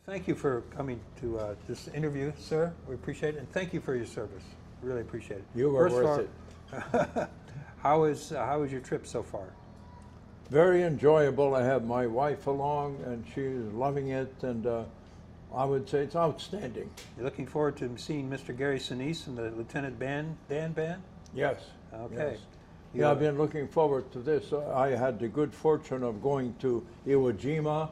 Thank you for coming to this interview, sir. We appreciate it, and thank you for your service. Really appreciate it. You were worth it. How is your trip so far? Very enjoyable. I have my wife along, and she's loving it, and I would say it's outstanding. You're looking forward to seeing Mr. Gary Sinise and the Lieutenant Dan Band? Yes. Okay. Yes. Yeah, I've been looking forward to this. I had the good fortune of going to Iwo Jima,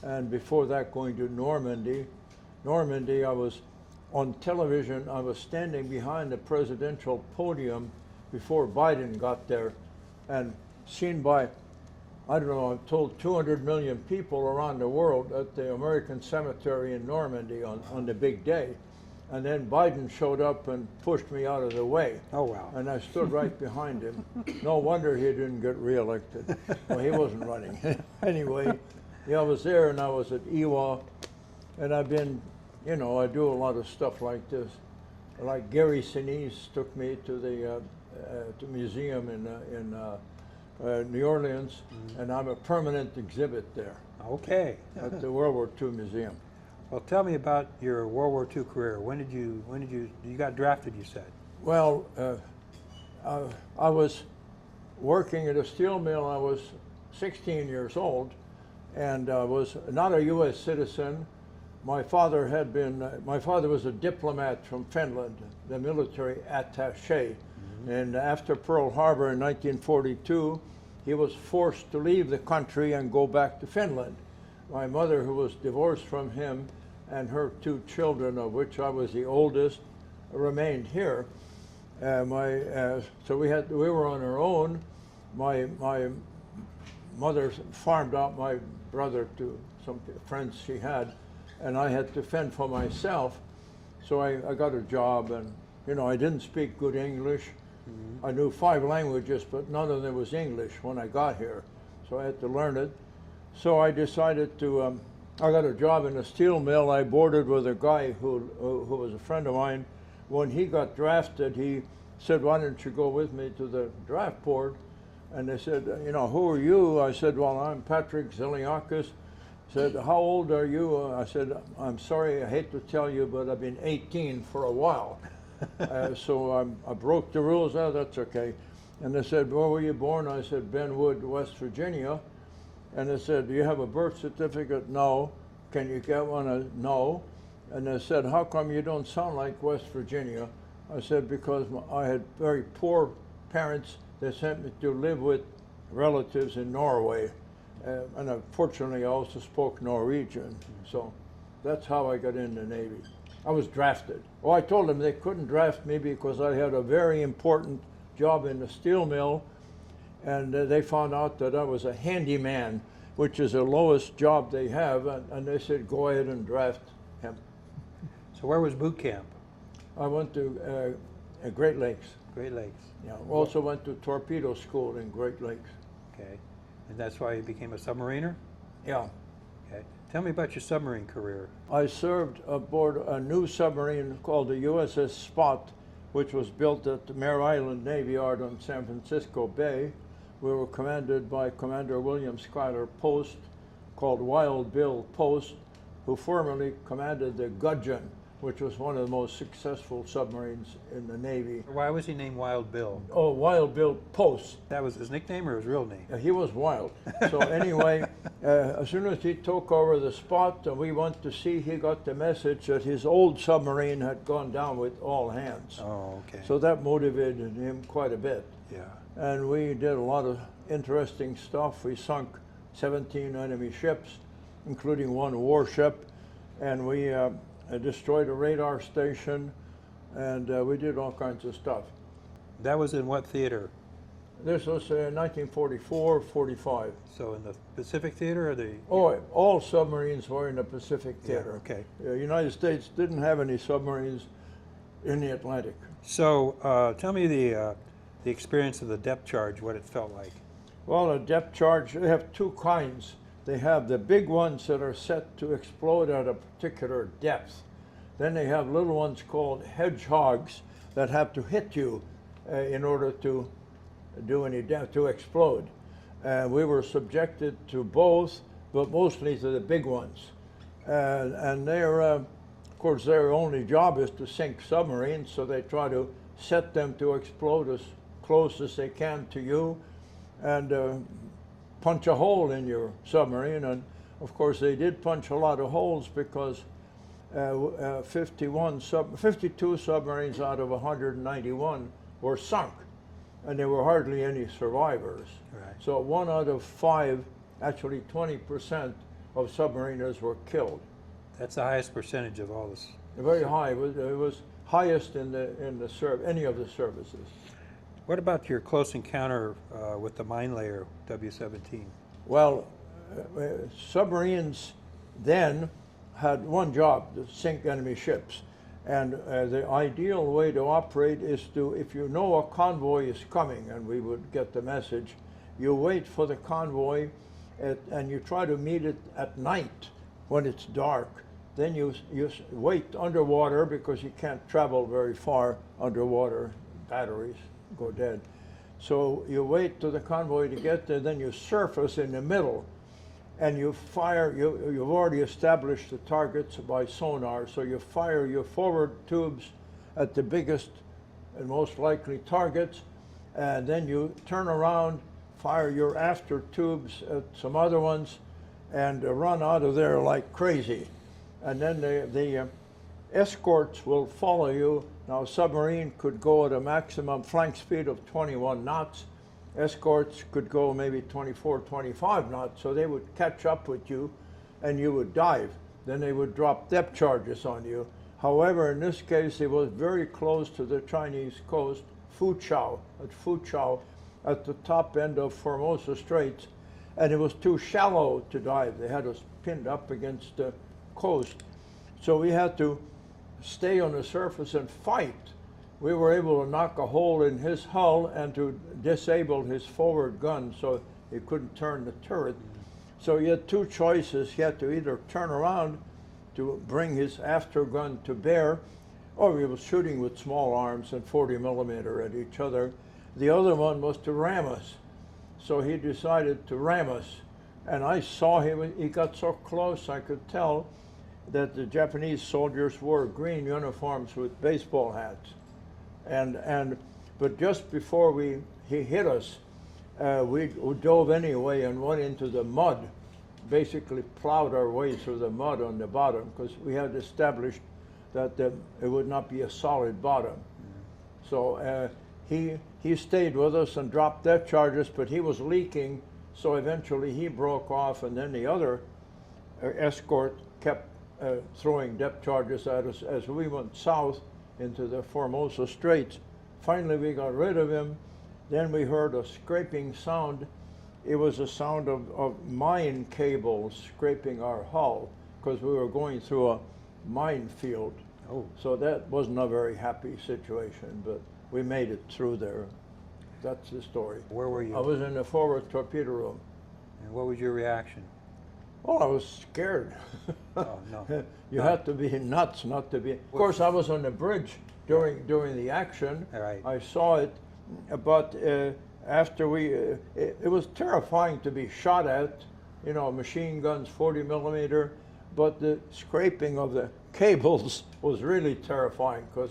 and before that going to Normandy. Normandy, I was on television. I was standing behind the presidential podium before Biden got there, and seen by, I don't know, I'm told 200 million people around the world at the American cemetery in Normandy on the big day. And then Biden showed up and pushed me out of the way. Oh, wow. And I stood right behind him. No wonder he didn't get reelected. Well, he wasn't running. Anyway, yeah, I was there, and I was at Iwo, and I've been, you know, I do a lot of stuff like this. Like Gary Sinise took me to the museum in New Orleans, and I'm a permanent exhibit there. Okay. At the World War II Museum. Well, tell me about your World War II career. When did you got drafted, you said? Well, I was working at a steel mill. I was 16 years old, and was not a U.S. citizen. My father was a diplomat from Finland, the military attaché. And after Pearl Harbor in 1942, he was forced to leave the country and go back to Finland. My mother, who was divorced from him, and her two children, of which I was the oldest, remained here. So we were on our own. My mother farmed out my brother to some friends she had, and I had to fend for myself. So I got a job, and you know, I didn't speak good English. I knew 5 languages, but none of them was English when I got here, so I had to learn it. So I decided to, I got a job in a steel mill. I boarded with a guy who was a friend of mine. When he got drafted, he said, "Why don't you go with me to the draft board?" And they said, "You know, who are you?" I said, "Well, I'm Patrick Zilliacus." He said, "How old are you?" I said, "I'm sorry, I hate to tell you, but I've been 18 for a while." So I broke the rules. Oh, that's okay. And they said, "Where were you born?" I said, "Benwood, West Virginia." And they said, "Do you have a birth certificate?" "No." "Can you get one?" "No." And they said, "How come you don't sound like West Virginia?" I said, "Because I had very poor parents. They sent me to live with relatives in Norway. And fortunately, I also spoke Norwegian. So that's how I got in the Navy. I was drafted. Oh, I told them they couldn't draft me because I had a very important job in the steel mill, and they found out that I was a handyman, which is the lowest job they have, and they said, "Go ahead and draft him." So where was boot camp? I went to Great Lakes. Great Lakes. Yeah. Also went to torpedo school in Great Lakes. Okay. And that's why you became a submariner? Yeah. Okay. Tell me about your submarine career. I served aboard a new submarine called the USS Spot, which was built at the Mare Island Navy Yard on San Francisco Bay. We were commanded by Commander William Schuyler Post, called Wild Bill Post, who formerly commanded the Gudgeon, which was one of the most successful submarines in the Navy. Why was he named Wild Bill? Oh, Wild Bill Post. That was his nickname or his real name? He was wild. So anyway, as soon as he took over the Spot and we went to sea, he got the message that his old submarine had gone down with all hands. Oh, okay. So that motivated him quite a bit. Yeah. And we did a lot of interesting stuff. We sunk 17 enemy ships, including 1 warship, and we destroyed a radar station, and we did all kinds of stuff. That was in what theater? This was 1944, 45. So in the Pacific Theater or the... Oh, all submarines were in the Pacific Theater. Yeah, okay. The United States didn't have any submarines in the Atlantic. So tell me the experience of the depth charge, what it felt like. Well, a depth charge, they have 2 kinds. They have the big ones that are set to explode at a particular depth. Then they have little ones called hedgehogs that have to hit you in order to do any damage, to explode. We were subjected to both, but mostly to the big ones. and they're, of course, their only job is to sink submarines, so they try to set them to explode as close as they can to you, and punch a hole in your submarine. And of course, they did punch a lot of holes because 52 submarines out of 191 were sunk, and there were hardly any survivors. Right. So 1 out of 5, actually 20% of submariners were killed. That's the highest percentage of all this. Very high. It was highest in any of the services. What about your close encounter with the mine layer W-17? Well, submarines then had one job, to sink enemy ships. And the ideal way to operate is to, if you know a convoy is coming, and we would get the message, you wait for the convoy and you try to meet it at night when it's dark. Then you wait underwater because you can't travel very far underwater. Batteries go dead. So you wait till the convoy to get there, then you surface in the middle and you fire. You've already established the targets by sonar, so you fire your forward tubes at the biggest and most likely targets, and then you turn around, fire your after tubes at some other ones, and run out of there like crazy. And then the escorts will follow you. Now, a submarine could go at a maximum flank speed of 21 knots. Escorts could go maybe 24, 25 knots, so they would catch up with you and you would dive. Then they would drop depth charges on you. However, in this case, it was very close to the Chinese coast, Foochow, at the top end of Formosa Straits, and it was too shallow to dive. They had us pinned up against the coast. So we had to stay on the surface and fight. We were able to knock a hole in his hull and to disable his forward gun so he couldn't turn the turret. So he had two choices. He had to either turn around to bring his after gun to bear, or he was shooting with small arms and 40 millimeter at each other. The other one was to ram us. So he decided to ram us. And I saw him, he got so close I could tell that the Japanese soldiers wore green uniforms with baseball hats. But just before he hit us, we dove anyway and went into the mud, basically plowed our way through the mud on the bottom, because we had established that it would not be a solid bottom. Mm-hmm. So he stayed with us and dropped depth charges, but he was leaking, so eventually he broke off, and then the other escort kept throwing depth charges at us as we went south into the Formosa Straits. Finally, we got rid of him. Then we heard a scraping sound. It was a sound of mine cables scraping our hull because we were going through a minefield. Oh. So that wasn't a very happy situation, but we made it through there. That's the story. Where were you? I was in the forward torpedo room. And what was your reaction? Well, I was scared. Oh, no. You had to be nuts not to be. Of course, I was on the bridge during the action. Right. I saw it, but after it was terrifying to be shot at, machine guns, 40 millimeter, but the scraping of the cables was really terrifying, because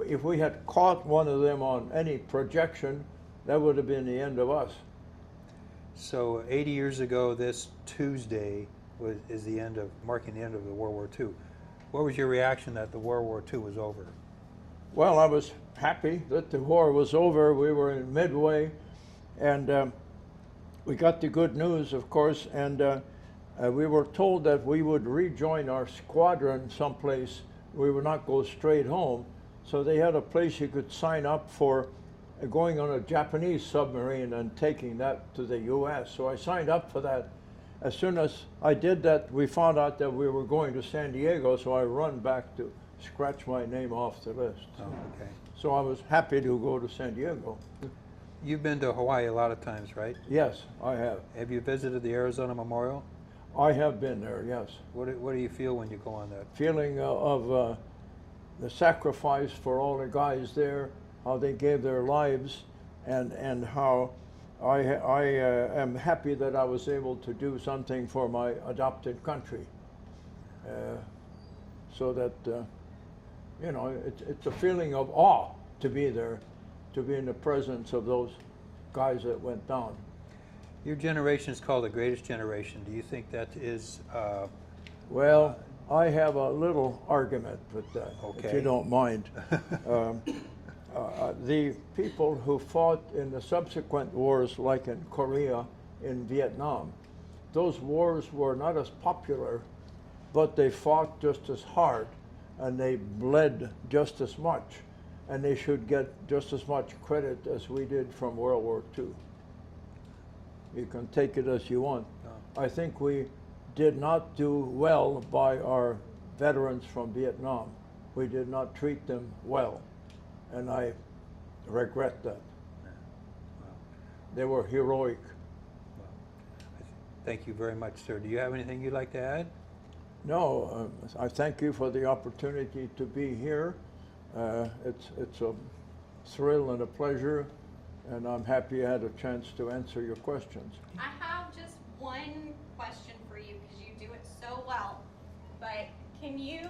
if we had caught one of them on any projection, that would have been the end of us. So 80 years ago, this Tuesday is marking the end of the World War II. What was your reaction that the World War II was over? Well, I was happy that the war was over. We were in Midway, and we got the good news, of course, and we were told that we would rejoin our squadron someplace. We would not go straight home. So they had a place you could sign up for going on a Japanese submarine and taking that to the U.S. So I signed up for that. As soon as I did that, we found out that we were going to San Diego, so I run back to scratch my name off the list. Oh, okay. So I was happy to go to San Diego. You've been to Hawaii a lot of times, right? Yes, I have. Have you visited the Arizona Memorial? I have been there, yes. What do you feel when you go on that? Feeling of the sacrifice for all the guys there, how they gave their lives, and how I am happy that I was able to do something for my adopted country. so that, you know, it's a feeling of awe to be there, to be in the presence of those guys that went down. Your generation is called the greatest generation. Do you think that is? Well, I have a little argument with that, if Okay. you don't mind. The people who fought in the subsequent wars, like in Korea, in Vietnam, those wars were not as popular, but they fought just as hard, and they bled just as much, and they should get just as much credit as we did from World War II. You can take it as you want. Oh. I think we did not do well by our veterans from Vietnam. We did not treat them well, and I regret that. Well, They were heroic. thank you very much, sir. Do you have anything you'd like to add? No, I thank you for the opportunity to be here. It's a thrill and a pleasure, and I'm happy I had a chance to answer your questions. I have just one question for you because you do it so well. But can you,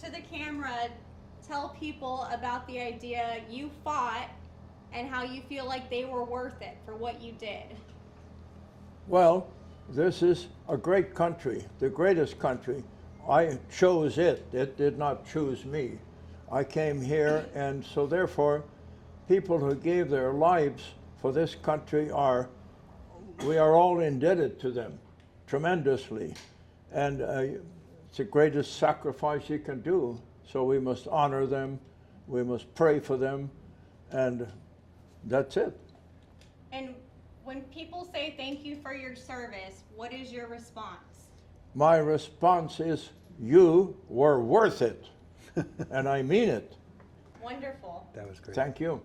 to the camera, tell people about the idea you fought and how you feel like they were worth it for what you did? Well, this is a great country, the greatest country. I chose it. It did not choose me. I came here, and so therefore, people who gave their lives for this country we are all indebted to them tremendously. And it's the greatest sacrifice you can do. So we must honor them, we must pray for them, and that's it. And when people say thank you for your service, what is your response? My response is, you were worth it. And I mean it. Wonderful. That was great. Thank you.